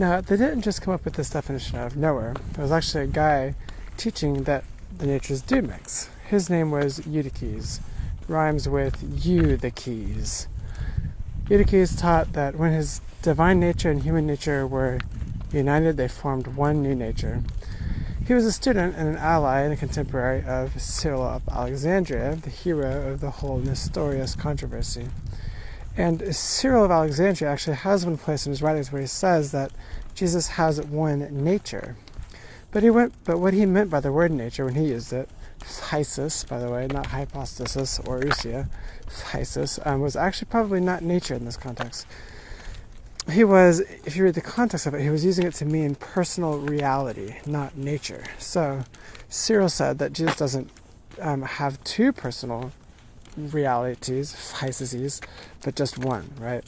Now, they didn't just come up with this definition out of nowhere. There was actually a guy teaching that the natures do mix. His name was Eutyches, rhymes with you the keys. Eutyches taught that when his divine nature and human nature were united, they formed one new nature. He was a student and an ally and a contemporary of Cyril of Alexandria, the hero of the whole Nestorius controversy. And Cyril of Alexandria actually has one place in his writings where he says that Jesus has one nature. But what he meant by the word nature when he used it, physis, by the way, not hypostasis or ousia, physis, was actually probably not nature in this context. He was, if you read the context of it, he was using it to mean personal reality, not nature. So Cyril said that Jesus doesn't have two personal realities, physises, but just one, right?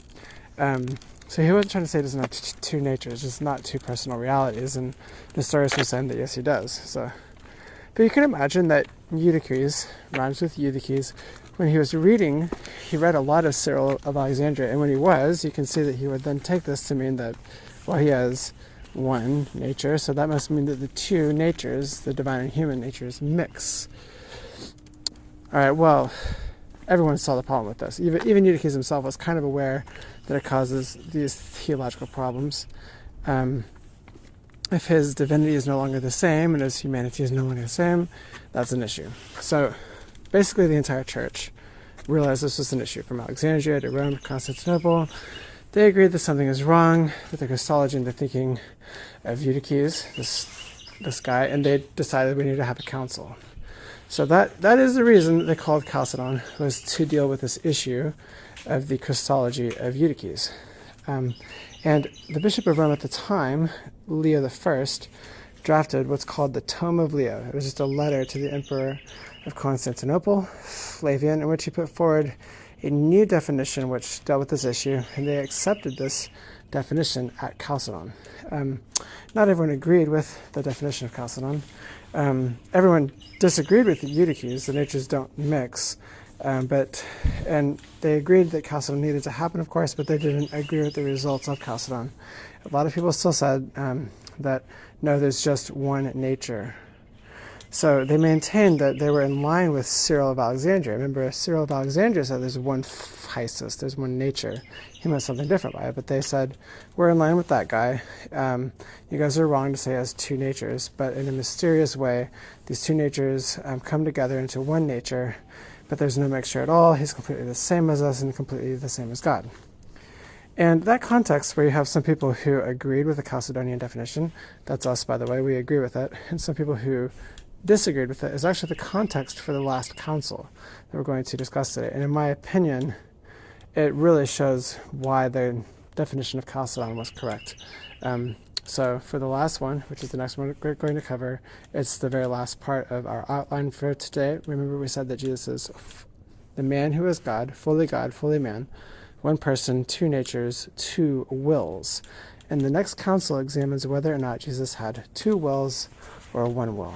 So he wasn't trying to say he doesn't have two natures, just not two personal realities, and Nestorius was saying that yes, he does. But you can imagine that Eutyches, rhymes with Eutyches, when he was reading, he read a lot of Cyril of Alexandria, and when he was, you can see that he would then take this to mean that, well, he has one nature, so that must mean that the two natures, the divine and human natures, mix. Alright, well, everyone saw the problem with this. Even Eutyches himself was kind of aware that it causes these theological problems. If his divinity is no longer the same and his humanity is no longer the same, that's an issue. So basically the entire church realized this was an issue. From Alexandria to Rome to Constantinople, they agreed that something is wrong with the Christology and the thinking of Eutyches, this guy, and they decided we need to have a council. So that is the reason they called Chalcedon, was to deal with this issue of the Christology of Eutyches. And the Bishop of Rome at the time, Leo I, drafted what's called the Tome of Leo. It was just a letter to the Emperor of Constantinople, Flavian, in which he put forward a new definition which dealt with this issue, and they accepted this definition at Chalcedon. Not everyone agreed with the definition of Chalcedon. Everyone disagreed with Eutyches, the natures don't mix, and they agreed that Chalcedon needed to happen, of course, but they didn't agree with the results of Chalcedon. A lot of people still said that, no, there's just one nature. So they maintained that they were in line with Cyril of Alexandria. Remember, Cyril of Alexandria said there's one physis, there's one nature. He meant something different by it, but they said, we're in line with that guy. You guys are wrong to say he has two natures, but in a mysterious way, these two natures come together into one nature, but there's no mixture at all. He's completely the same as us and completely the same as God. And that context where you have some people who agreed with the Chalcedonian definition, that's us, by the way, we agree with it, and some people who disagreed with it, is actually the context for the last council that we're going to discuss today. And in my opinion, it really shows why the definition of Chalcedon was correct. So for the last one, which is the next one we're going to cover, it's the very last part of our outline for today. Remember, we said that Jesus is the man who is God, fully man, one person, two natures, two wills. And the next council examines whether or not Jesus had two wills or one will.